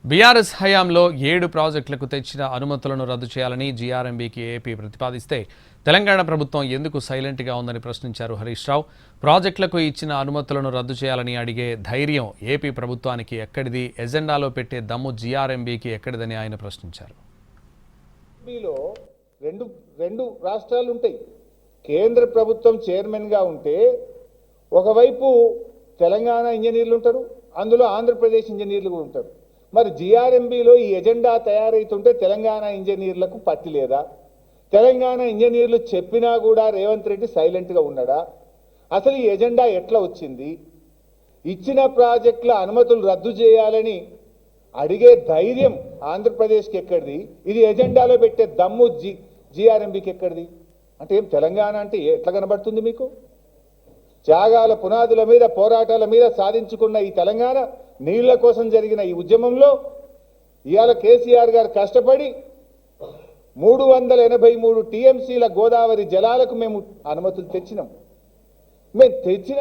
BRS హయాంలో 7 ప్రాజెక్టులకు తెచ్చిన అనుమతులను రద్దు చేయాలని జీఆర్ఎంబీకి ఏపీ ప్రతిపాదిస్తే తెలంగాణ ప్రభుత్వం ఎందుకు సైలెంట్గా ఉందని ప్రశ్నించారు హరీష్ రావు. ప్రాజెక్టులకు ఇచ్చిన అనుమతులను రద్దు చేయాలని అడిగే ధైర్యం ఏపీ ప్రభుత్వానికి ఎక్కడిది, ఎజెండాలో పెట్టే దమ్ము జీఆర్ఎంబీకి ఎక్కడిదని ఆయన ప్రశ్నించారు. రెండు రాష్ట్రాలు ఉంటాయి. కేంద్ర ప్రభుత్వం చైర్మన్గా ఉంటే ఒకవైపు తెలంగాణ ఇంజనీర్లు ఉంటారు, అందులో ఆంధ్రప్రదేశ్ ఇంజనీర్లు కూడా ఉంటారు. మరి జీఆర్ఎంబీలో ఈ ఎజెండా తయారైతుంటే తెలంగాణ ఇంజనీర్లకు పత్తి లేదా? తెలంగాణ ఇంజనీర్లు చెప్పినా కూడా రేవంత్ రెడ్డి సైలెంట్గా ఉన్నాడా? అసలు ఈ ఎజెండా ఎట్లా వచ్చింది? ఇచ్చిన ప్రాజెక్టుల అనుమతులు రద్దు చేయాలని అడిగే ధైర్యం ఆంధ్రప్రదేశ్కి ఎక్కడిది? ఇది ఎజెండాలో పెట్టే దమ్ము జీఆర్ఎంబీకి ఎక్కడిది? అంటే ఏం తెలంగాణ అంటే ఎట్లా కనబడుతుంది మీకు? త్యాగాల పునాదుల మీద, పోరాటాల మీద సాధించుకున్న ఈ తెలంగాణ నీళ్ల కోసం జరిగిన ఈ ఉద్యమంలో ఇవాళ కేసీఆర్ గారు కష్టపడి 383 టీఎంసీల గోదావరి జలాలకు మేము అనుమతులు తెచ్చినాం. మేము తెచ్చిన